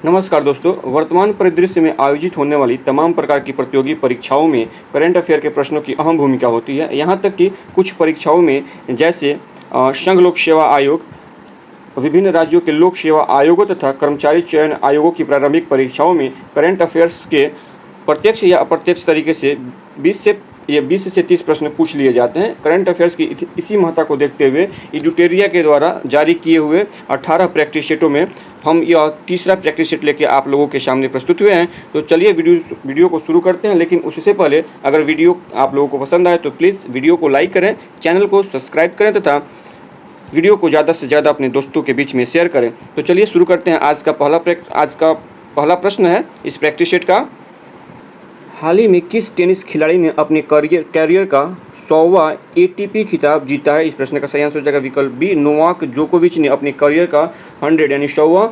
नमस्कार दोस्तों, वर्तमान परिदृश्य में आयोजित होने वाली तमाम प्रकार की प्रतियोगी परीक्षाओं में करंट अफेयर के प्रश्नों की अहम भूमिका होती है। यहाँ तक कि कुछ परीक्षाओं में जैसे संघ लोक सेवा आयोग, विभिन्न राज्यों के लोक सेवा आयोगों तथा कर्मचारी चयन आयोगों की प्रारंभिक परीक्षाओं में करंट अफेयर्स के प्रत्यक्ष या अप्रत्यक्ष तरीके से 20 से 30 प्रश्न पूछ लिए जाते हैं। करंट अफेयर्स की इसी महत्ता को देखते हुए एडुटेरिया के द्वारा जारी किए हुए 18 प्रैक्टिस सेटों में हम यह तीसरा प्रैक्टिस सेट लेके आप लोगों के सामने प्रस्तुत हुए हैं। तो चलिए वीडियो को शुरू करते हैं, लेकिन उससे पहले अगर वीडियो आप लोगों को पसंद आए तो प्लीज़ वीडियो को लाइक करें, चैनल को सब्सक्राइब करें तथा वीडियो को ज़्यादा से ज़्यादा अपने दोस्तों के बीच में शेयर करें। तो चलिए शुरू करते हैं। आज का पहला प्रश्न है इस प्रैक्टिस सेट का। हाल ही में किस टेनिस खिलाड़ी ने अपने कैरियर का 100वां एटीपी खिताब जीता है? इस प्रश्न का सही आंसर हो जाएगा विकल्प बी, नोवाक जोकोविच ने अपने करियर का 100 यानी 100वां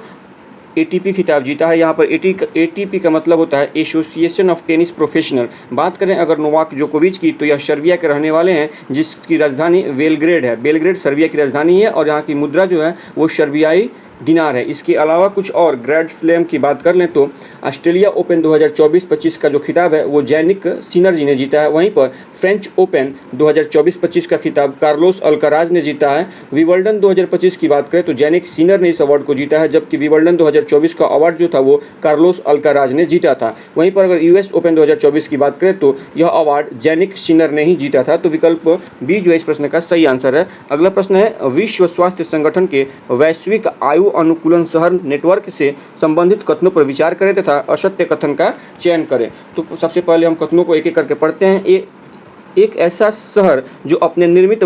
एटीपी खिताब जीता है। यहाँ पर एटीपी का मतलब होता है एसोसिएशन ऑफ टेनिस प्रोफेशनल। बात करें अगर नोवाक जोकोविच की, तो यह सर्बिया के रहने वाले हैं, जिसकी राजधानी बेलग्रेड है। बेलग्रेड सर्बिया की राजधानी है और यहाँ की मुद्रा जो है वो सर्बियाई दिनार है। इसके अलावा कुछ और ग्रैंड स्लैम की बात कर लें तो ऑस्ट्रेलिया ओपन 2024-25 का जो खिताब है वो जैनिक सिनर जी ने जीता है। वहीं पर फ्रेंच ओपन 2024-25 का खिताब कार्लोस अल्काराज ने जीता है। विंबलडन 2025 की बात करें तो जैनिक सिनर ने इस अवार्ड को जीता है, जबकि विंबलडन 2024 का अवार्ड जो था वो कार्लोस अल्काराज ने जीता था। वहीं पर अगर यूएस ओपन 2024 की बात करें तो यह अवार्ड जैनिक सिनर ने ही जीता था। तो विकल्प बी जो है इस प्रश्न का सही आंसर है। अगला प्रश्न है, विश्व स्वास्थ्य संगठन के वैश्विक आयु अनुकूलन शहर नेटवर्क से संबंधित कथनों पर विचार करें तथा असत्य कथन का चयन करें। तो सबसे पहले हम कथनों को एक एक करके पढ़ते हैं। एक ऐसा शहर जो अपने निर्मित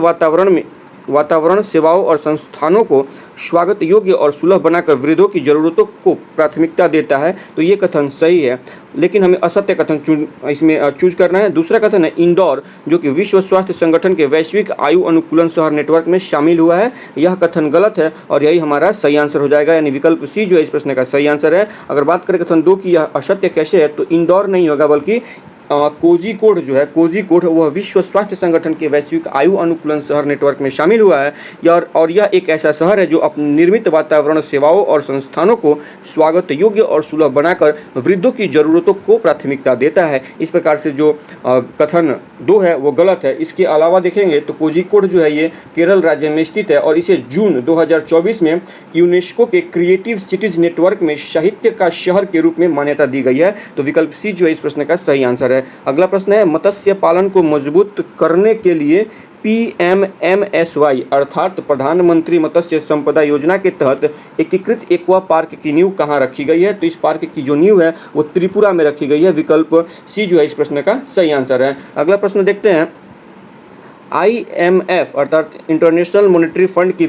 वातावरण, सेवाओं और संस्थानों को स्वागत योग्य और सुलभ बनाकर वृद्धों की जरूरतों को प्राथमिकता देता है, तो ये कथन सही है, लेकिन हमें असत्य कथन इसमें चूज करना है। दूसरा कथन है इंदौर, जो कि विश्व स्वास्थ्य संगठन के वैश्विक आयु अनुकूलन शहर नेटवर्क में शामिल हुआ है। यह कथन गलत है और यही हमारा सही आंसर हो जाएगा, यानी विकल्प सी जो है इस प्रश्न का सही आंसर है। अगर बात करें कथन 2 की, यह असत्य कैसे है, तो इंदौर नहीं होगा बल्कि कोझिकोड जो है, कोझिकोड वह विश्व स्वास्थ्य संगठन के वैश्विक आयु अनुकूलन शहर नेटवर्क में शामिल हुआ है। और यह एक ऐसा शहर है जो अपने निर्मित वातावरण, सेवाओं और संस्थानों को स्वागत योग्य और सुलभ बनाकर वृद्धों की जरूरतों को प्राथमिकता देता है। इस प्रकार से जो कथन 2 है वो गलत है। इसके अलावा देखेंगे तो कोझिकोड जो है ये केरल राज्य में स्थित है और इसे जून 2024 में यूनेस्को के क्रिएटिव सिटीज नेटवर्क में साहित्य का शहर के रूप में मान्यता दी गई है। तो विकल्प सी जो है इस प्रश्न का सही आंसर है। अगला प्रश्न है, मत्स्य पालन को मजबूत करने के लिए PMMSY अर्थात प्रधानमंत्री मत्स्य संपदा योजना के तहत एकीकृत एक्वा पार्क की नींव कहाँ रखी गई है? तो इस पार्क की जो नींव है वो त्रिपुरा में रखी गई है। विकल्प सी जो है इस प्रश्न का सही आंसर है। अगला प्रश्न देखते हैं, IMF अर्थात इंटरनेशनल मॉनेटरी फंड की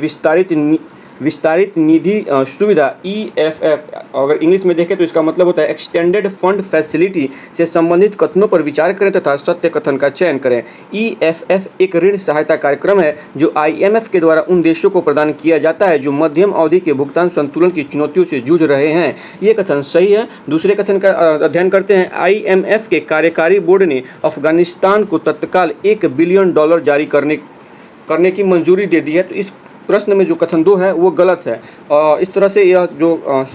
विस्तारित निधि सुविधा EFF, अगर इंग्लिश में देखें तो इसका मतलब होता है एक्सटेंडेड फंड फैसिलिटी, से संबंधित कथनों पर विचार करें तथा सत्य कथन का चयन करें। EFF एक ऋण सहायता कार्यक्रम है जो IMF के द्वारा उन देशों को प्रदान किया जाता है जो मध्यम अवधि के भुगतान संतुलन की चुनौतियों से जूझ रहे हैं। ये कथन सही है। दूसरे कथन का अध्ययन करते हैं। IMF के कार्यकारी बोर्ड ने अफगानिस्तान को तत्काल $1 बिलियन जारी करने की मंजूरी दे दी है। तो इस प्रश्न में जो कथन 2 है वो गलत है। इस तरह से यह जो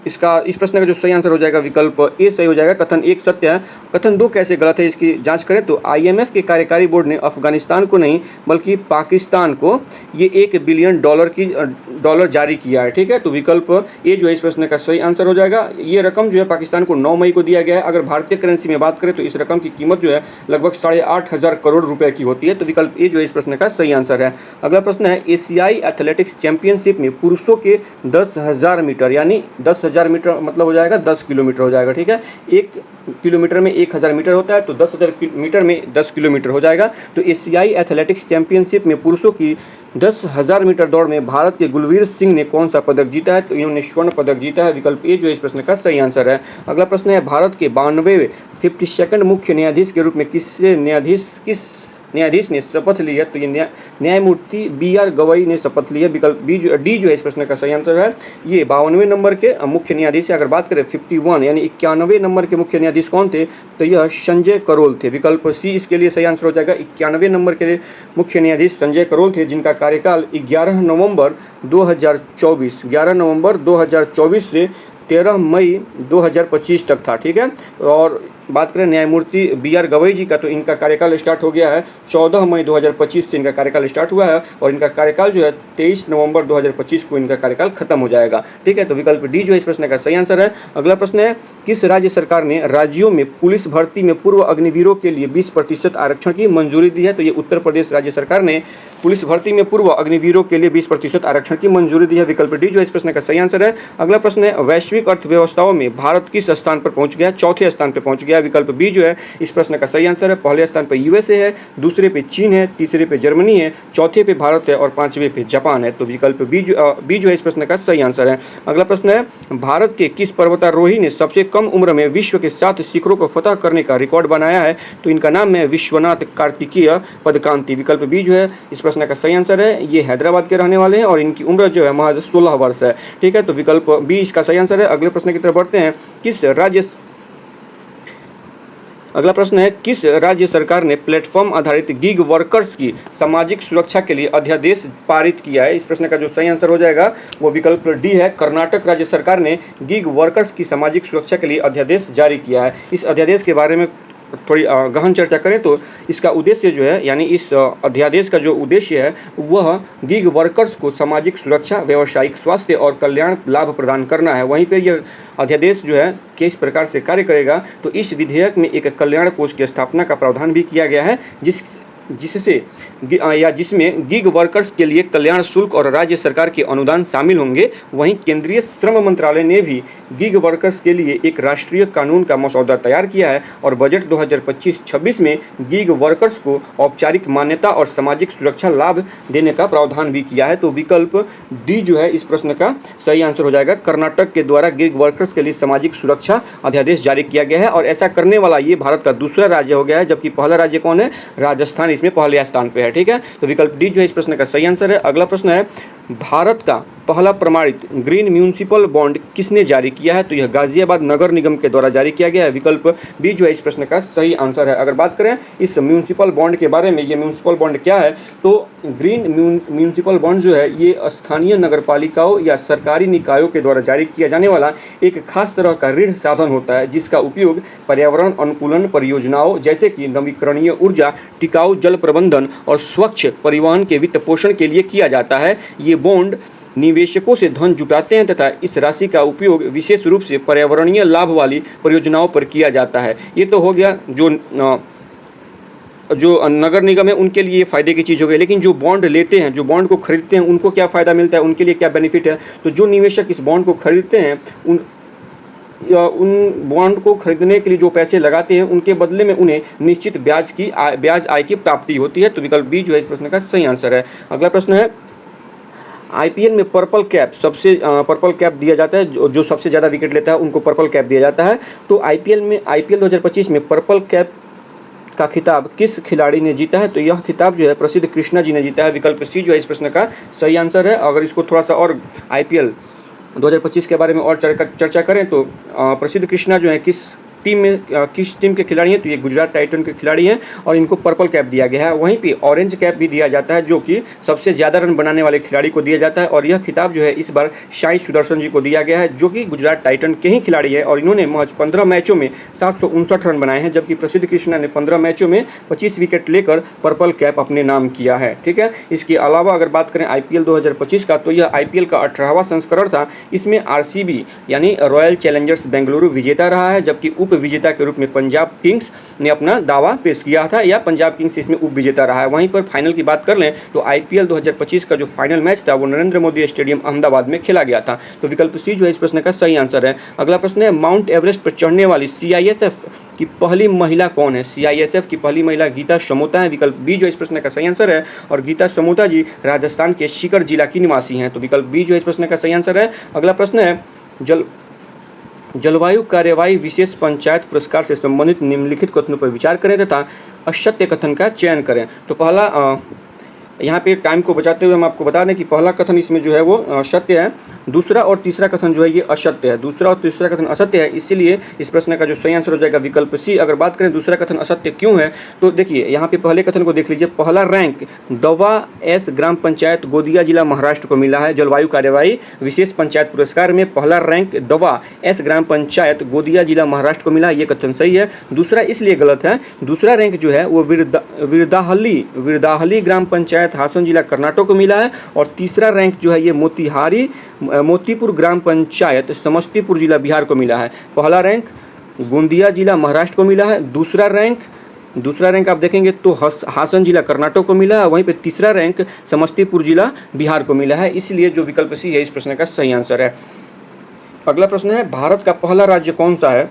इस प्रश्न का जो सही आंसर हो जाएगा विकल्प ए सही हो जाएगा। कथन 1 सत्य है। कथन 2 कैसे गलत है इसकी जांच करें तो IMF के कार्यकारी बोर्ड ने अफगानिस्तान को नहीं बल्कि पाकिस्तान को ये $1 बिलियन जारी किया है। ठीक है, तो विकल्प ए जो है इस प्रश्न का सही आंसर हो जाएगा। ये रकम जो है पाकिस्तान को 9 मई को दिया गया है। अगर भारतीय करेंसी में बात करें तो इस रकम की कीमत जो है लगभग 8,500 करोड़ रुपए की होती है। तो विकल्प ए जो है इस प्रश्न का सही आंसर है। अगला प्रश्न है, एशियाई एथलेटिक्स चैंपियनशिप में पुरुषों के 10,000 मीटर यानी 10,000 मीटर मतलब हो जाएगा 10 किलोमीटर हो जाएगा। ठीक है, 1 किलोमीटर में 1,000 मीटर होता है तो 10,000 मीटर में 10 किलोमीटर हो जाएगा। तो एशियाई एथलेटिक्स चैंपियनशिप में पुरुषों की 10,000 मीटर दौड़ में भारत के गुलवीर सिंह ने कौन सा पदक जीता है? तो इन्होंने स्वर्ण पदक जीता है। विकल्प ए जो है इस प्रश्न का सही आंसर है। अगला प्रश्न है, भारत के 92वें 52nd मुख्य न्यायाधीश के रूप में किस न्यायाधीश ने शपथ ली है? तो ये न्यायमूर्ति BR गवई ने शपथ ली है। विकल्प डी जो है इस प्रश्न का सही आंसर है। ये 52वें नंबर के मुख्य न्यायाधीश है। अगर बात करें 51 यानी 91वें नंबर के मुख्य न्यायाधीश कौन थे? तो यह संजय करोल थे। विकल्प सी इसके लिए सही आंसर हो जाएगा। 91वें नंबर के मुख्य न्यायाधीश संजय करोल थे, जिनका कार्यकाल 11 नवंबर 2024 से 13 मई 2025 तक था, ठीक है। और बात करें न्यायमूर्ति BR गवई जी का, तो इनका कार्यकाल स्टार्ट हो गया है 14 मई 2025 से इनका कार्यकाल स्टार्ट हुआ है, और इनका कार्यकाल जो है 23 नवंबर 2025 को इनका कार्यकाल खत्म हो जाएगा, ठीक है। तो विकल्प डी जो है इस प्रश्न का सही आंसर है। अगला प्रश्न है, किस राज्य सरकार ने राज्यों में पुलिस भर्ती में पूर्व अग्निवीरों के लिए 20% आरक्षण की मंजूरी दी है? तो ये उत्तर प्रदेश राज्य सरकार ने पुलिस भर्ती में पूर्व अग्निवीरों के लिए 20% आरक्षण की मंजूरी दी है। विकल्प डी जो इस प्रश्न का सही आंसर है। अगला प्रश्न है, वैश्विक अर्थव्यवस्थाओं में भारत किस स्थान पर पहुंच गया? चौथे स्थान पर पहुंच गया। विकल्प बी जो है इस प्रश्न का सही आंसर है। पहले स्थान पर यूएसए है, दूसरे पे चीन है, तीसरे पे जर्मनी है, चौथे पे भारत है और पांचवें पे जापान है। तो विकल्प बी जो है इस प्रश्न का सही आंसर है। अगला प्रश्न है, भारत के किस पर्वतारोही ने सबसे कम उम्र में विश्व के 7 शिखरों को फतह करने का रिकॉर्ड बनाया है? तो इनका नाम है विश्वनाथ कार्तिकीय पदकांति। विकल्प बी जो है इस प्रश्न का सही आंसर है। ये हैदराबाद के रहने वाले हैं और इनकी उम्र जो है महज 16 वर्ष है, ठीक है। तो विकल्प बी इसका सही आंसर है। अगले प्रश्न की तरफ बढ़ते हैं, अगला प्रश्न है, किस राज्य सरकार ने प्लेटफॉर्म आधारित गिग वर्कर्स की सामाजिक सुरक्षा के लिए अध्यादेश पारित किया है? इस प्रश्न का जो सही आंसर हो जाएगा वो विकल्प डी है। कर्नाटक राज्य सरकार ने गिग वर्कर्स की सामाजिक सुरक्षा के लिए अध्यादेश जारी किया है। इस अध्यादेश के बारे में थोड़ी गहन चर्चा करें तो इसका उद्देश्य जो है, यानी इस अध्यादेश का जो उद्देश्य है वह गिग वर्कर्स को सामाजिक सुरक्षा, व्यावसायिक स्वास्थ्य और कल्याण लाभ प्रदान करना है। वहीं पर यह अध्यादेश जो है किस प्रकार से कार्य करेगा, तो इस विधेयक में एक कल्याण कोष की स्थापना का प्रावधान भी किया गया है, जिसमें गिग वर्कर्स के लिए कल्याण शुल्क और राज्य सरकार के अनुदान शामिल होंगे। वहीं केंद्रीय श्रम मंत्रालय ने भी गिग वर्कर्स के लिए एक राष्ट्रीय कानून का मसौदा तैयार किया है और बजट 2025-26 में गिग वर्कर्स को औपचारिक मान्यता और सामाजिक सुरक्षा लाभ देने का प्रावधान भी किया है। तो विकल्प डी जो है इस प्रश्न का सही आंसर हो जाएगा। कर्नाटक के द्वारा गिग वर्कर्स के लिए सामाजिक सुरक्षा अध्यादेश जारी किया गया है और ऐसा करने वाला ये भारत का दूसरा राज्य हो गया है, जबकि पहला राज्य कौन है? राजस्थान इसमें पहले स्थान पे है, ठीक है। तो विकल्प डी जो है इस प्रश्न का सही आंसर है। अगला प्रश्न है, भारत का पहला प्रमाणित ग्रीन म्यूनिसिपल बॉन्ड किसने जारी किया है? तो यह गाजियाबाद नगर निगम के द्वारा जारी किया गया है। विकल्प बी जो है इस प्रश्न का सही आंसर है। अगर बात करें इस म्यूनिसिपल बॉन्ड के बारे में, ये म्यूनिसिपल बॉन्ड क्या है, तो ग्रीन म्यूनिसिपल बॉन्ड जो है ये स्थानीय नगरपालिकाओं या सरकारी निकायों के द्वारा जारी किया जाने वाला एक खास तरह का ऋण साधन होता है, जिसका उपयोग पर्यावरण अनुकूलन परियोजनाओं जैसे कि नवीकरणीय ऊर्जा, टिकाऊ जल प्रबंधन और स्वच्छ परिवहन के वित्त पोषण के लिए किया जाता है। ये बॉन्ड निवेशकों से धन जुटाते हैं तथा इस राशि का उपयोग विशेष रूप से पर्यावरणीय लाभ वाली परियोजनाओं पर किया जाता है। ये तो हो गया जो नगर निगम है उनके लिए फायदे की चीज़ हो गई, लेकिन जो बॉन्ड लेते हैं, जो बॉन्ड को खरीदते हैं, उनको क्या फ़ायदा मिलता है, उनके लिए क्या बेनिफिट है? तो जो निवेशक इस बॉन्ड को खरीदते हैं उन बॉन्ड को खरीदने के लिए जो पैसे लगाते हैं उनके बदले में उन्हें निश्चित ब्याज आय की प्राप्ति होती है। तो विकल्प बी जो है इस प्रश्न का सही आंसर है। अगला प्रश्न है, आईपीएल में पर्पल कैप दिया जाता है, जो सबसे ज़्यादा विकेट लेता है उनको पर्पल कैप दिया जाता है। तो आईपीएल 2025 में पर्पल कैप का खिताब किस खिलाड़ी ने जीता है? तो यह खिताब जो है प्रसिद्ध कृष्णा जी ने जीता है। विकल्प सी जो है इस प्रश्न का सही आंसर है। अगर इसको थोड़ा सा और आईपीएल 2025 के बारे में और चर्चा करें तो प्रसिद्ध कृष्णा जो है किस टीम के खिलाड़ी हैं? तो ये गुजरात टाइटन के खिलाड़ी हैं और इनको पर्पल कैप दिया गया है। वहीं पे ऑरेंज कैप भी दिया जाता है, जो कि सबसे ज़्यादा रन बनाने वाले खिलाड़ी को दिया जाता है, और यह खिताब जो है इस बार साई सुदर्शन जी को दिया गया है, जो कि गुजरात टाइटन के ही खिलाड़ी है और इन्होंने महज 15 मैचों में 759 रन बनाए हैं, जबकि प्रसिद्ध कृष्णा ने 15 मैचों में 25 विकेट लेकर पर्पल कैप अपने नाम किया है, ठीक है। इसके अलावा अगर बात करें आईपीएल 2025 का, तो यह आईपीएल का 18वां संस्करण था। इसमें आरसीबी यानी रॉयल चैलेंजर्स बेंगलुरु विजेता रहा है, जबकि उप विजेता के रूप में पंजाब किंग्स ने अपना दावा पेश किया था, या पंजाब किंग्स इसमें उप विजेता रहा है। वहीं पर फाइनल की बात कर लें तो आईपीएल 2025 का जो फाइनल मैच था वो नरेंद्र मोदी स्टेडियम अहमदाबाद में खेला गया था। तो विकल्प सी जो है इस प्रश्न का सही आंसर है। अगला प्रश्न है, माउंट एवरेस्ट पर चढ़ने वाली सीआईएसएफ की पहली महिला कौन है? सीआईएसएफ की पहली महिला गीता समोता है। विकल्प बी जो इस प्रश्न का सही आंसर है, और गीता समोता जी राजस्थान के सीकर जिला की निवासी हैं। तो विकल्प बी जो इस प्रश्न का सही आंसर है। अगला प्रश्न है, जलवायु कार्यवाही विशेष पंचायत पुरस्कार से संबंधित निम्नलिखित कथनों पर विचार करें तथा असत्य कथन का चयन करें। तो पहला यहाँ पे टाइम को बचाते हुए हम आपको बता दें कि पहला कथन इसमें जो है वो सत्य है, दूसरा और तीसरा कथन जो है ये असत्य है। दूसरा और तीसरा कथन असत्य है, इसीलिए इस प्रश्न का जो सही आंसर हो जाएगा विकल्प सी। अगर बात करें दूसरा कथन असत्य क्यों है, तो देखिए यहाँ पे पहले कथन को देख लीजिए। पहला रैंक दवा एस ग्राम पंचायत गोदिया जिला महाराष्ट्र को मिला है। जलवायु कार्यवाही विशेष पंचायत पुरस्कार में पहला रैंक दवा एस ग्राम पंचायत गोदिया जिला महाराष्ट्र को मिला, ये कथन सही है। दूसरा इसलिए गलत है, दूसरा रैंक जो है वो विरदाहली ग्राम पंचायत हासन जिला कर्नाटक को मिला है। और तीसरा रैंक जो है ये मोतीपुर ग्राम पंचायत समस्तीपुर जिला बिहार को मिला है। पहला रैंक गोंदिया जिला महाराष्ट्र को मिला है, दूसरा रैंक आप देखेंगे तो हासन जिला कर्नाटक को मिला है, वहीं पे तीसरा रैंक समस्तीपुर जिला बिहार को मिला है। इसलिए जो विकल्प सी है इस प्रश्न का सही आंसर है। अगला प्रश्न है, भारत का पहला राज्य कौन सा है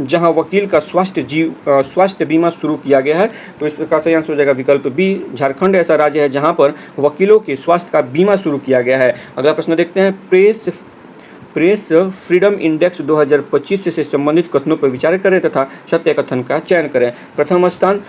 जहां वकील का स्वास्थ्य बीमा शुरू किया गया है? तो इसका सही आंसर हो जाएगा विकल्प बी, झारखंड ऐसा राज्य है जहां पर वकीलों के स्वास्थ्य का बीमा शुरू किया गया है। अगला प्रश्न देखते हैं, प्रेस फ्रीडम इंडेक्स 2025 से संबंधित कथनों पर विचार करें तथा सत्य कथन का चयन करें। प्रथम स्थान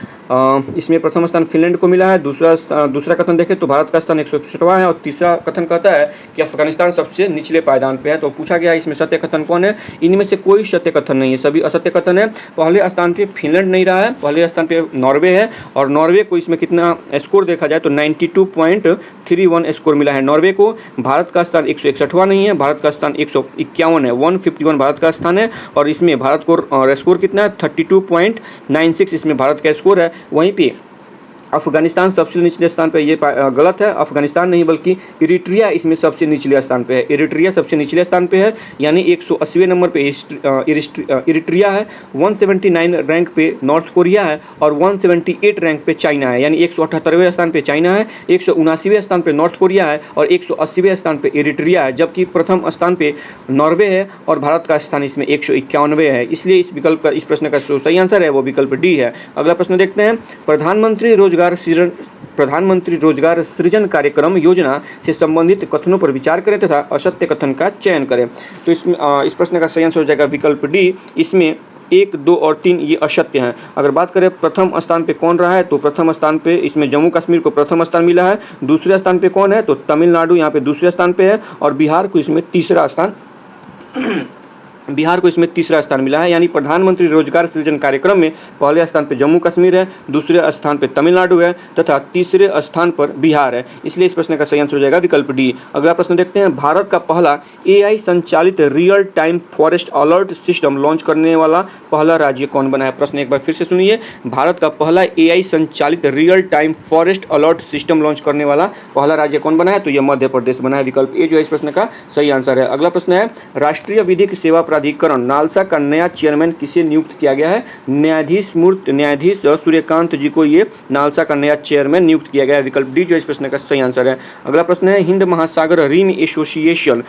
फिनलैंड को मिला है। दूसरा कथन देखें तो भारत का स्थान 161वां है। और तीसरा कथन कहता है कि अफगानिस्तान सबसे निचले पायदान पे है। तो पूछा गया इसमें सत्य कथन कौन है? इनमें से कोई सत्य कथन नहीं है, सभी असत्य कथन है। पहले स्थान पे फिनलैंड नहीं रहा है, पहले स्थान पे नॉर्वे है। और नॉर्वे को इसमें कितना स्कोर देखा जाए तो 92.31 स्कोर मिला है नॉर्वे को। भारत का स्थान 161वां नहीं है, भारत का स्थान 151 है, 151 भारत का स्थान है। और इसमें भारत को स्कोर कितना है 32.96 इसमें भारत का स्कोर है। वहीं पे अफगानिस्तान सबसे निचले स्थान पे, ये गलत है, अफगानिस्तान नहीं बल्कि इरिट्रिया इसमें सबसे निचले स्थान पे है। इरिट्रिया सबसे निचले स्थान पे है, यानी 180वें नंबर पे इरिट्रिया है। 179 रैंक पे नॉर्थ कोरिया है और 178 रैंक पे चाइना है, यानी 178वें स्थान पे चाइना है, 179वें स्थान पे नॉर्थ कोरिया है और 180वें स्थान पे इरिट्रिया है। जबकि प्रथम स्थान पे नॉर्वे है और भारत का स्थान इसमें 191 है। इसलिए इस प्रश्न का सही आंसर है वो विकल्प डी है। अगला प्रश्न देखते हैं, प्रधानमंत्री रोजगार सृजन कार्यक्रम योजना से संबंधित कथनों पर विचार करें तथा असत्य कथन का चयन करें। तो इस प्रश्न का सही आंसर हो जाएगा विकल्प डी। इसमें 1, 2 और 3 ये असत्य हैं। अगर बात करें प्रथम स्थान पे कौन रहा है, तो प्रथम स्थान पे इसमें जम्मू कश्मीर को प्रथम स्थान मिला है। दूसरे स्थान पे कौन है, तो तमिलनाडु यहाँ पे दूसरे स्थान पे है। और बिहार को इसमें तीसरा स्थान मिला है। यानी प्रधानमंत्री रोजगार सृजन कार्यक्रम में पहले स्थान पर जम्मू कश्मीर है, दूसरे स्थान पर तमिलनाडु है तथा तीसरे स्थान पर बिहार है। इसलिए इस प्रश्न का सही आंसर हो जाएगा विकल्प डी। अगला प्रश्न देखते हैं, भारत का पहला AI संचालित real time forest alert system launch करने वाला पहला राज्य कौन बना है? प्रश्न एक बार फिर से सुनिए, भारत का पहला AI संचालित real time forest alert system launch करने वाला पहला राज्य कौन बना है? तो यह मध्य प्रदेश बना है। विकल्प ए जो है इस प्रश्न का सही आंसर है। अगला प्रश्न है, राष्ट्रीय विधिक सेवा प्राधिकरण नालसा का नया चेयरमैन किसे नियुक्त किया गया है? न्यायाधीश सूर्यकांत जी को ये नालसा का नया चेयरमैन नियुक्त किया गया है। विकल्प डी जो इस प्रश्न का सही आंसर है। अगला प्रश्न है, हिंद महासागर रिम एसोसिएशन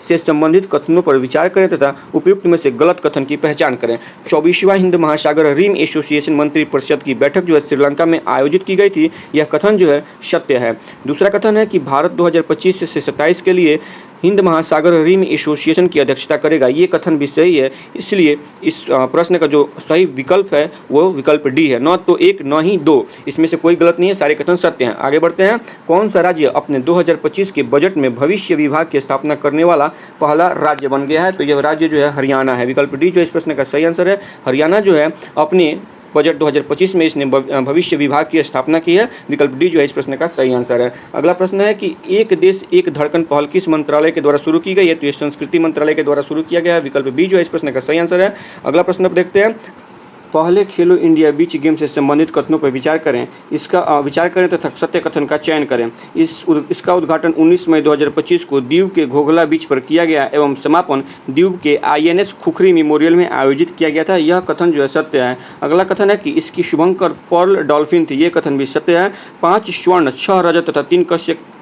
से संबंधित कथनों पर विचार करें तथा उपयुक्त में से गलत कथन की पहचान करें। 24वां हिंद महासागर रिम एसोसिएशन मंत्री परिषद की बैठक जो है श्रीलंका में आयोजित की गई थी, यह कथन जो है सत्य है। दूसरा कथन है कि भारत 2025 से 27 के लिए हिंद महासागर रिम एसोसिएशन की अध्यक्षता करेगा, ये कथन भी सही है। इसलिए इस प्रश्न का जो सही विकल्प है वो विकल्प डी है। न तो 1 न ही 2, इसमें से कोई गलत नहीं है, सारे कथन सत्य हैं। आगे बढ़ते हैं, कौन सा राज्य अपने 2025 के बजट में भविष्य विभाग की स्थापना करने वाला पहला राज्य बन गया है? तो यह राज्य जो है हरियाणा है। विकल्प डी जो इस प्रश्न का सही आंसर है। हरियाणा जो है अपने बजट 2025 में इसने भविष्य विभाग की स्थापना की है। विकल्प डी जो है इस प्रश्न का सही आंसर है। अगला प्रश्न है कि एक देश एक धड़कन पहल किस मंत्रालय के द्वारा शुरू की गई है? तो ये संस्कृति मंत्रालय के द्वारा शुरू किया गया है। विकल्प बी जो है इस प्रश्न का सही आंसर है। अगला प्रश्न आप देखते हैं, पहले खेलो इंडिया बीच गेम से संबंधित कथनों पर विचार करें, विचार करें तथा सत्य कथन का चयन करें। इसका उद्घाटन 19 मई 2025 को दीव के घोघला बीच पर किया गया एवं समापन दीव के INS खुखरी मेमोरियल में आयोजित किया गया था। यह कथन जो है सत्य है। अगला कथन है कि इसकी शुभंकर पर्ल डॉल्फिन थी, ये कथन भी सत्य है। 5 स्वर्ण 6 रजत तथा 3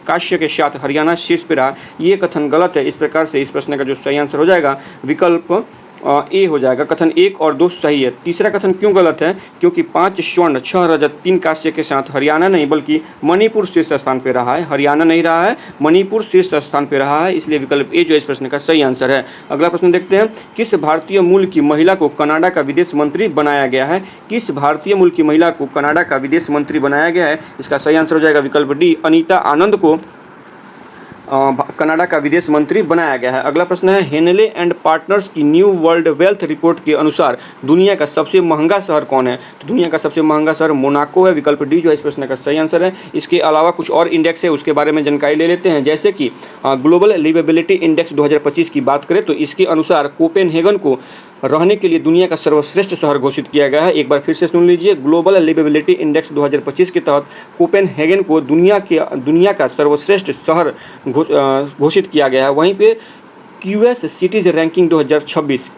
कांस्य के साथ हरियाणा शीर्ष पर रहा, ये कथन गलत है। इस प्रकार से इस प्रश्न का जो सही आंसर हो जाएगा विकल्प ए हो जाएगा। कथन 1 और 2 सही है। तीसरा कथन क्यों गलत है? क्योंकि 5 स्वर्ण 6 रजत 3 कांस्य के साथ हरियाणा नहीं बल्कि मणिपुर शीर्ष स्थान पे रहा है। हरियाणा नहीं रहा है, मणिपुर शीर्ष स्थान पे रहा है, इसलिए विकल्प ए जो इस प्रश्न का सही आंसर है। अगला प्रश्न देखते हैं, किस भारतीय मूल की महिला को कनाडा का विदेश मंत्री बनाया गया है? किस भारतीय मूल की महिला को कनाडा का विदेश मंत्री बनाया गया है? इसका सही आंसर हो जाएगा विकल्प डी, अनीता आनंद को कनाडा का विदेश मंत्री बनाया गया है। अगला प्रश्न है, हेनले एंड पार्टनर्स की न्यू वर्ल्ड वेल्थ रिपोर्ट के अनुसार दुनिया का सबसे महंगा शहर कौन है? तो दुनिया का सबसे महंगा शहर मोनाको है। विकल्प डी जो है इस प्रश्न का सही आंसर है। इसके अलावा कुछ और इंडेक्स है, उसके बारे में जानकारी ले लेते हैं। जैसे कि ग्लोबल लिवेबिलिटी इंडेक्स 2025 की बात करें तो इसके अनुसार कोपेनहेगन को रहने के लिए दुनिया का सर्वश्रेष्ठ शहर घोषित किया गया है। एक बार फिर से सुन लीजिए, ग्लोबल लिवेबिलिटी इंडेक्स 2025 के तहत कोपेनहेगन को दुनिया का सर्वश्रेष्ठ शहर घोषित किया गया है। वहीं पे QS cities ranking 2026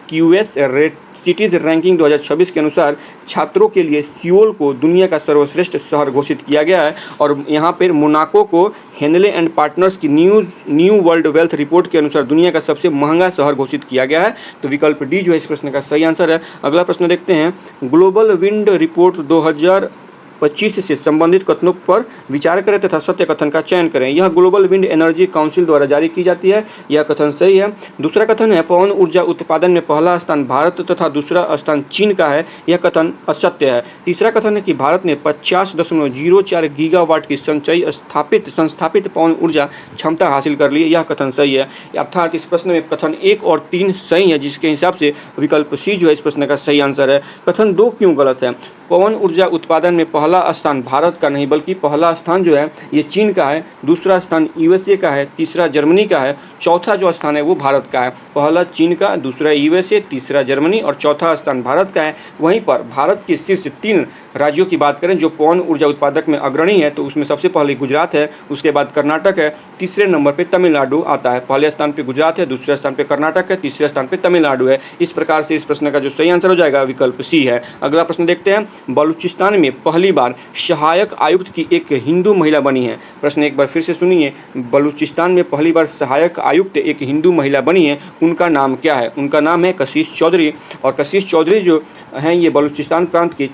cities ranking 2026 के अनुसार छात्रों के लिए सियोल को दुनिया का सर्वश्रेष्ठ शहर घोषित किया गया है। और यहाँ पर मोनाको को हेनले एंड पार्टनर्स की न्यू वर्ल्ड वेल्थ रिपोर्ट के अनुसार दुनिया का सबसे महंगा शहर घोषित किया गया है। तो विकल्प डी जो है इस प्रश्न का सही आंसर है। अगला प्रश्न देखते हैं, ग्लोबल विंड रिपोर्ट 2025 से संबंधित कथनों पर विचार करें तथा सत्य कथन का चयन करें। यह ग्लोबल विंड एनर्जी काउंसिल द्वारा जारी की जाती है। यह कथन सही है। दूसरा कथन है, पवन ऊर्जा उत्पादन में पहला स्थान भारत तथा दूसरा स्थान चीन का है। यह कथन असत्य है। तीसरा कथन है कि भारत ने 50.04 गीगावाट की संस्थापित पवन ऊर्जा क्षमता हासिल कर ली है। यह कथन सही है। अर्थात इस प्रश्न में कथन 1 और 3 सही है, जिसके हिसाब से विकल्प सी जो है इस प्रश्न का सही आंसर है। कथन 2 क्यों गलत है? पवन ऊर्जा उत्पादन में पहला स्थान भारत का नहीं बल्कि पहला स्थान जो है ये चीन का है, दूसरा स्थान यूएसए का है, तीसरा जर्मनी का है, चौथा जो स्थान है वो भारत का है। पहला चीन का, दूसरा यूएसए, तीसरा जर्मनी और चौथा स्थान भारत का है। वहीं पर भारत के शीर्ष 3 राज्यों की बात करें जो पवन ऊर्जा उत्पादक में अग्रणी है तो उसमें सबसे पहले गुजरात है, उसके बाद कर्नाटक है, तीसरे नंबर पे तमिलनाडु आता है। पहले स्थान पे गुजरात है, दूसरे स्थान पे कर्नाटक है, तीसरे स्थान पे तमिलनाडु है। इस प्रकार से इस प्रश्न का जो सही आंसर हो जाएगा विकल्प सी है। अगला प्रश्न देखते हैं, बलूचिस्तान में पहली बार सहायक आयुक्त की एक हिंदू महिला बनी है। प्रश्न एक बार फिर से सुनिए, बलूचिस्तान में पहली बार सहायक आयुक्त एक हिंदू महिला बनी है, उनका नाम क्या है? उनका नाम है कशिश चौधरी। और कशिश चौधरी जो हैं ये बलूचिस्तान प्रांत के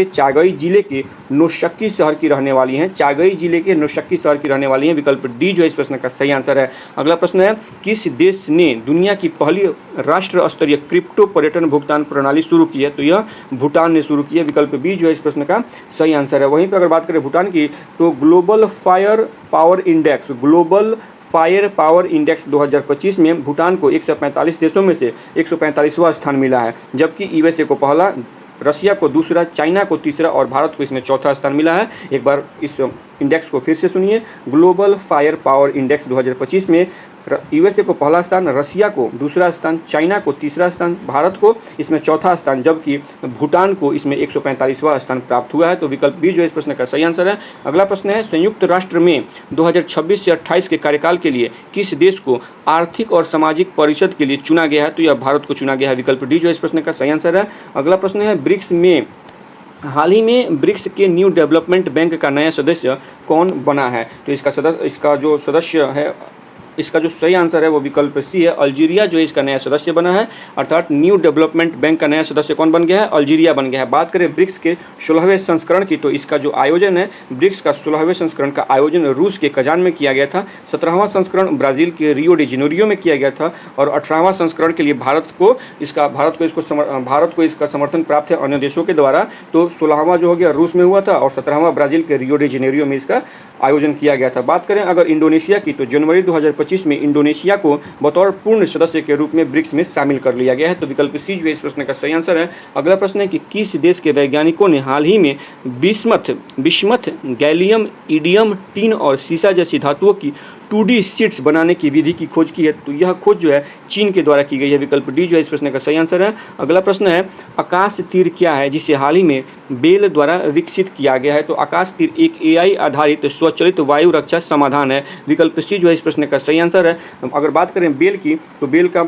चागई जिले के नौशक्की शहर की रहने वाली हैं। चागई जिले के नौशक्की शहर की रहने वाली हैं। विकल्प डी जो है इस प्रश्न का सही आंसर है। अगला प्रश्न है, किस देश ने दुनिया की पहली राष्ट्र स्तरीय क्रिप्टो पर्यटन भुगतान प्रणाली शुरू की है? तो यह भूटान ने शुरू की है। विकल्प बी जो है इस प्रश्न का सही आंसर है। वहीं पर अगर बात करें भूटान की तो ग्लोबल फायर पावर इंडेक्स 2025 में भूटान को 145 देशों में से 145वां स्थान मिला है, जबकि यूएसए को पहला, रसिया को दूसरा, चाइना को तीसरा और भारत को इसमें चौथा स्थान मिला है। एक बार इस इंडेक्स को फिर से सुनिए, ग्लोबल फायर पावर इंडेक्स 2025 में यूएसए को पहला स्थान, रसिया को दूसरा स्थान, चाइना को तीसरा स्थान, भारत को इसमें चौथा स्थान, जबकि भूटान को इसमें 145वां स्थान प्राप्त हुआ है। तो विकल्प बी जो इस प्रश्न का सही आंसर है। अगला प्रश्न है, संयुक्त राष्ट्र में 2026 से 28 के कार्यकाल के लिए किस देश को आर्थिक और सामाजिक परिषद के लिए चुना गया है? तो यह भारत को चुना गया है। विकल्प डी जो इस प्रश्न का सही आंसर है। अगला प्रश्न है, ब्रिक्स में हाल ही में ब्रिक्स के न्यू डेवलपमेंट बैंक का नया सदस्य कौन बना है? तो इसका जो सही आंसर है वो विकल्प सी है, अल्जीरिया जो इसका नया सदस्य बना है। अर्थात न्यू डेवलपमेंट बैंक का नया सदस्य कौन बन गया है? अल्जीरिया बन गया है। बात करें ब्रिक्स के 16वें संस्करण की तो इसका जो आयोजन है, ब्रिक्स का 16वें संस्करण का आयोजन रूस के कजान में किया गया था। 17वां संस्करण ब्राज़ील के रियो डी जेनेरियो में किया गया था और 18वां संस्करण के लिए भारत को इसका समर्थन प्राप्त है अन्य देशों के द्वारा। तो 16वां जो हो गया रूस में हुआ था और 17वां ब्राज़ील के रियो डी जेनेरियो में इसका आयोजन किया गया था। बात करें अगर इंडोनेशिया की तो जनवरी 2025 में इंडोनेशिया को बतौर पूर्ण सदस्य के रूप में ब्रिक्स में शामिल कर लिया गया है। तो विकल्प सी जो इस प्रश्न का सही आंसर है। अगला प्रश्न है कि किस देश के वैज्ञानिकों ने हाल ही में बिस्मथ, गैलियम, ईडियम, टिन और सीसा जैसी धातुओं की 2D शीट्स बनाने की विधि की खोज की है? तो यह खोज जो है चीन के द्वारा की गई है। विकल्प डी जो है इस प्रश्न का सही आंसर है। अगला प्रश्न है, आकाश तीर क्या है जिसे हाल ही में बेल द्वारा विकसित किया गया है? तो आकाश तीर एक AI आधारित स्वचालित वायु रक्षा समाधान है। विकल्प सी जो है इस प्रश्न का सही आंसर है। अगर बात करें बेल की तो बेल का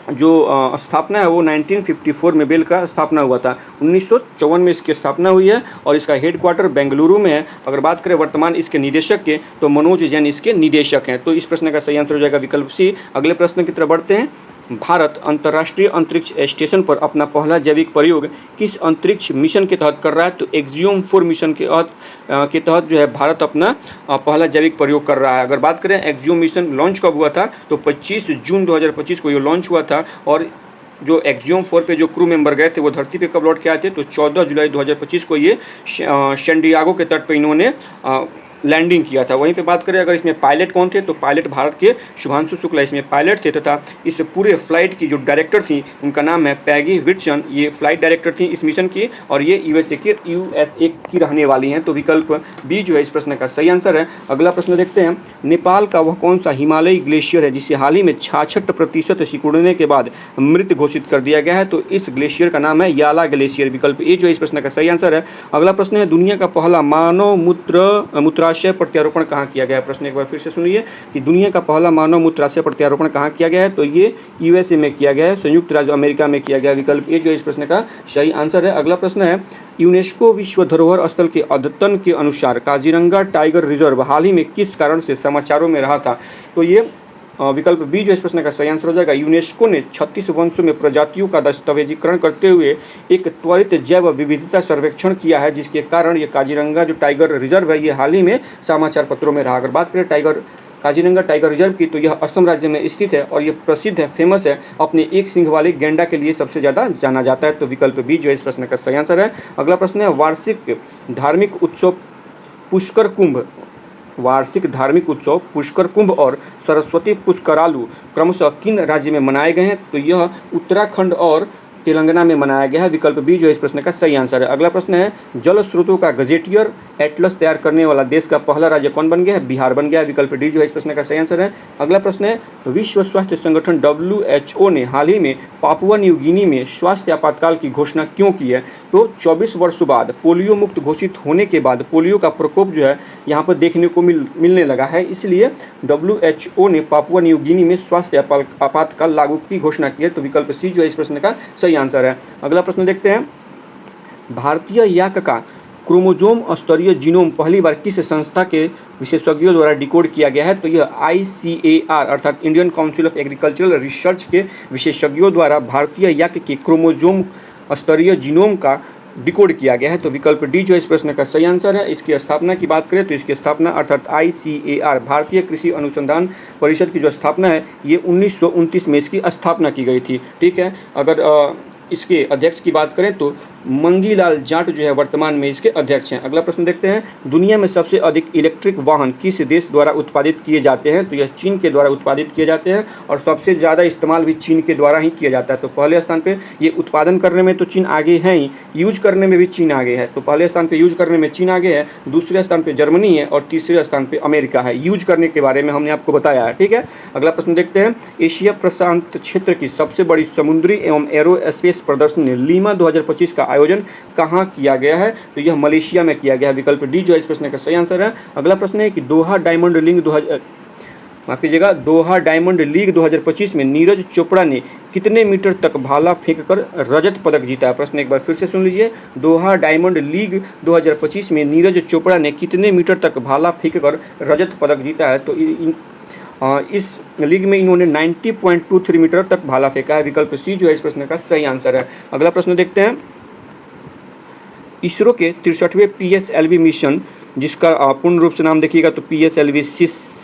जो स्थापना है वो 1954 में बेल का स्थापना हुआ था। 1954 में इसकी स्थापना हुई है और इसका हेडक्वार्टर बेंगलुरु में है। अगर बात करें वर्तमान इसके निदेशक के, तो मनोज जैन इसके निदेशक हैं। तो इस प्रश्न का सही आंसर हो जाएगा विकल्प सी। अगले प्रश्न की तरफ बढ़ते हैं। भारत अंतर्राष्ट्रीय अंतरिक्ष स्टेशन पर अपना पहला जैविक प्रयोग किस अंतरिक्ष मिशन के तहत कर रहा है? तो एक्सियोम 4 मिशन के तहत जो है भारत अपना पहला जैविक प्रयोग कर रहा है। अगर बात करें एक्सियोम मिशन लॉन्च कब हुआ था, तो 25 जून 2025 को ये लॉन्च हुआ था। और जो एक्सियोम 4 पे जो क्रू मेंबर गए थे वो धरती पे कब लौट के आए थे, तो 14 जुलाई 2025 को ये सैन डिएगो के तट पे इन्होंने लैंडिंग किया था। वहीं पे बात करें अगर इसमें पायलट कौन थे, तो पायलट भारत के शुभांशु शुक्ला इसमें पायलट थे, तथा इस पूरे फ्लाइट की जो डायरेक्टर थी उनका नाम है पैगी विटसन। ये फ्लाइट डायरेक्टर थी इस मिशन की और ये यूएसए की रहने वाली हैं। तो विकल्प बी जो है इस प्रश्न का सही आंसर है। अगला प्रश्न देखते हैं। नेपाल का वह कौन सा हिमालयी ग्लेशियर है जिसे हाल ही में 66% सिकुड़ने के बाद मृत घोषित कर दिया गया है? तो इस ग्लेशियर का नाम है याला ग्लेशियर। विकल्प ए जो है इस प्रश्न का सही आंसर है। अगला प्रश्न है। दुनिया का पहला मानव मूत्राशय प्रत्यारोपण कहाँ किया गया है? प्रश्न एक बार फिर से सुनिए कि दुनिया का पहला मानव मूत्राशय प्रत्यारोपण कहाँ किया गया है? तो ये यूएसए में किया गया है, संयुक्त राज्य अमेरिका में किया गया। विकल्प ए जो है इस प्रश्न का सही आंसर है। अगला प्रश्न है। यूनेस्को विश्व धरोहर स्थल के अद्यतन के अनुसार काजीरंगा टाइगर रिजर्व हाल ही में किस कारण से समाचारों में रहा था? तो ये विकल्प बी जो इस प्रश्न का सही आंसर हो जाएगा। यूनेस्को ने 36 वंशों में प्रजातियों का दस्तावेजीकरण करते हुए एक त्वरित जैव विविधता सर्वेक्षण किया है, जिसके कारण ये काजीरंगा जो टाइगर रिजर्व है ये हाल ही में समाचार पत्रों में रहा। अगर बात करें काजीरंगा टाइगर रिजर्व की, तो यह असम राज्य में स्थित है और यह प्रसिद्ध है, फेमस है, अपने एक सिंह वाले गैंडा के लिए सबसे ज़्यादा जाना जाता है। तो विकल्प बी जो इस प्रश्न का सही आंसर है। अगला प्रश्न है। वार्षिक धार्मिक उत्सव पुष्कर कुंभ और सरस्वती पुष्करालु क्रमशः किन राज्य में मनाए गए हैं? तो यह उत्तराखंड और तेलंगाना में मनाया गया है। विकल्प बी जो इस प्रश्न का सही आंसर है। अगला प्रश्न है। जल स्रोतों का गजेटियर एटलस तैयार करने वाला देश का पहला राज्य कौन बन गया है? बिहार बन गया है। विकल्प डी जो है इस प्रश्न का सही आंसर है। अगला प्रश्न है। विश्व स्वास्थ्य संगठन WHO ने हाल ही में पापुआ न्यू गिनी में स्वास्थ्य आपातकाल की घोषणा क्यों की है? तो 24 वर्षों बाद पोलियो मुक्त घोषित होने के बाद पोलियो का प्रकोप जो है यहाँ पर देखने को मिलने लगा है, इसलिए WHO ने पापुआ न्यू गिनी में स्वास्थ्य आपातकाल लागू की घोषणा की है। तो विकल्प सी जो है इस प्रश्न का सही आंसर है। अगला प्रश्न देखते हैं। भारतीय याक का क्रोमोजोम स्तरीय जीनोम पहली बार किस संस्था के विशेषज्ञों द्वारा डिकोड किया गया है? तो यह ICAR अर्थात Indian council of agricultural research के विशेषज्ञों द्वारा भारतीय याक के क्रोमोजोम स्तरीय जीनोम का डिकोड किया गया है। तो विकल्प डी जो इस प्रश्न का सही आंसर है। इसकी स्थापना की बात करें तो इसकी स्थापना अर्थात ICAR भारतीय कृषि अनुसंधान परिषद की जो स्थापना है ये 1929 में इसकी स्थापना की गई थी। ठीक है। अगर इसके अध्यक्ष की बात करें तो मंगीलाल जाट जो है वर्तमान में इसके अध्यक्ष हैं। अगला प्रश्न देखते हैं। दुनिया में सबसे अधिक इलेक्ट्रिक वाहन किस देश द्वारा उत्पादित किए जाते हैं? तो यह चीन के द्वारा उत्पादित किए जाते हैं और सबसे ज़्यादा इस्तेमाल भी चीन के द्वारा ही किया जाता है। तो पहले स्थान पे ये उत्पादन करने में तो चीन आगे है ही, यूज करने में भी चीन आगे है। तो पहले स्थान पर यूज करने में चीन आगे है, दूसरे स्थान पर जर्मनी है और तीसरे स्थान पर अमेरिका है। यूज करने के बारे में हमने आपको बताया है। ठीक है। अगला प्रश्न देखते हैं। एशिया प्रशांत क्षेत्र की सबसे बड़ी समुद्री एवं एरोस्पेस प्रदर्शनी लीमा 2025 का आयोजन कहाँ किया गया है? तो यह मलेशिया में किया गया है। विकल्प डी जो है इस प्रश्न का सही आंसर है। अगला प्रश्न है कि दोहा डायमंड लीग 2025 में नीरज चोपड़ा ने कितने मीटर तक भाला फेंककर रजत पदक जीता है? प्रश्न एक बार फिर से सुन लीजिए। दोहा डायमंड लीग 2025 में नीरज चोपड़ा ने कितने मीटर तक भाला फेंककर रजत पदक जीता है? तो इस लीग में इन्होंने 90.23 मीटर तक भाला फेंका है। विकल्प सी जो है इस प्रश्न का सही आंसर है। अगला प्रश्न देखते हैं। इसरो के 63वें PSLV मिशन, जिसका पूर्ण रूप से नाम देखिएगा तो PSLV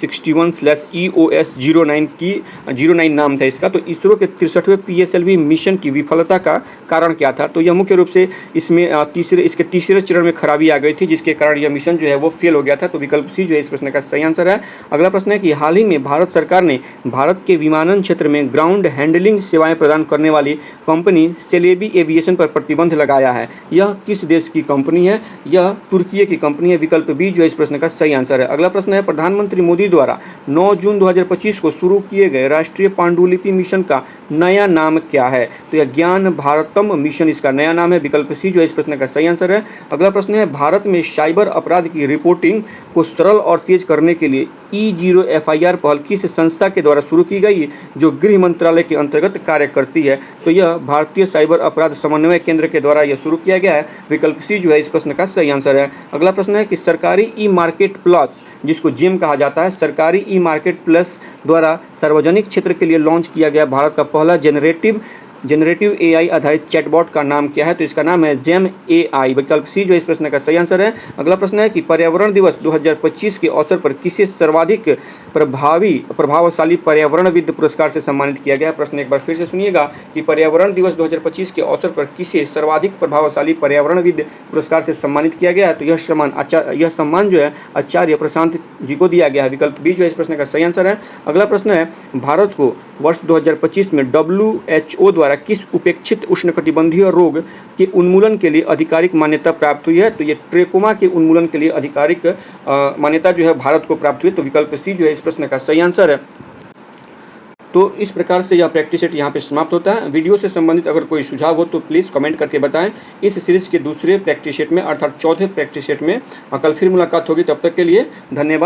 61/EOS-09 नाम था इसका। तो इसरो के 63वें PSLV मिशन की विफलता का कारण क्या था? तो यह मुख्य रूप से इसमें इसके तीसरे चरण में खराबी आ गई थी, जिसके कारण यह मिशन जो है वो फेल हो गया था। तो विकल्प सी जो है इस प्रश्न का सही आंसर है। अगला प्रश्न है कि हाल ही में भारत सरकार ने भारत के विमानन क्षेत्र में ग्राउंड हैंडलिंग सेवाएं प्रदान करने वाली कंपनी सेलेबी एविएशन पर प्रतिबंध लगाया है। यह किस देश की कंपनी है? यह तुर्की की कंपनी है। विकल्प बी जो है इस प्रश्न का सही आंसर है। अगला प्रश्न है। प्रधानमंत्री मोदी द्वारा 9 जून 2025 को शुरू किए गए राष्ट्रीय पांडुलिपि मिशन का नया नाम क्या है? तो यह ज्ञान भारतम मिशन इसका नया नाम है। विकल्प सी जो है इस प्रश्न का सही आंसर है। अगला प्रश्न है। भारत में साइबर अपराध की रिपोर्टिंग को सरल और तेज करने के लिए E0 FIR पहल किस संस्था के द्वारा शुरू की गई जो गृह मंत्रालय के अंतर्गत कार्य करती है? तो यह भारतीय साइबर अपराध समन्वय केंद्र के द्वारा यह शुरू किया गया है। विकल्प सी जो है इस प्रश्न का सही आंसर है। अगला प्रश्न है कि सरकारी ई मार्केट प्लस, जिसको जेम कहा जाता है, सरकारी ई मार्केट प्लस द्वारा सार्वजनिक क्षेत्र के लिए लॉन्च किया गया भारत का पहला जनरेटिव AI आधारित चैटबॉट का नाम क्या है? तो इसका नाम है जेम AI। विकल्प सी जो इस प्रश्न का सही आंसर है। अगला प्रश्न है कि पर्यावरण दिवस 2025 के अवसर पर किसे सर्वाधिक प्रभावशाली पर्यावरणविद पुरस्कार से सम्मानित किया गया? प्रश्न एक बार फिर से सुनिएगा कि पर्यावरण दिवस 2025 के अवसर पर किसे सर्वाधिक प्रभावशाली पर्यावरणविद पुरस्कार से सम्मानित किया गया है? तो यह सम्मान जो है आचार्य प्रशांत जी को दिया गया है। विकल्प बी जो है इस प्रश्न का सही आंसर है। अगला प्रश्न है भारत को वर्ष 2025 में WHO द्वारा किस उपेक्षित उष्णकटिबंधीय रोग के उन्मूलन के लिए आधिकारिक मान्यता प्राप्त हुई है? तो ये ट्रेकोमा के उन्मूलन के लिए आधिकारिक मान्यता जो है भारत को प्राप्त हुई। तो विकल्प सी जो है इस प्रश्न का सही आंसर है। तो इस प्रकार से यह प्रैक्टिस सेट यहाँ पे समाप्त होता है। वीडियो से संबंधित अगर कोई सुझाव हो तो प्लीज़ कमेंट करके बताएं। इस सीरीज के दूसरे प्रैक्टिस सेट में अर्थात चौथे प्रैक्टिस सेट में कल फिर मुलाकात होगी। तब तक के लिए धन्यवाद।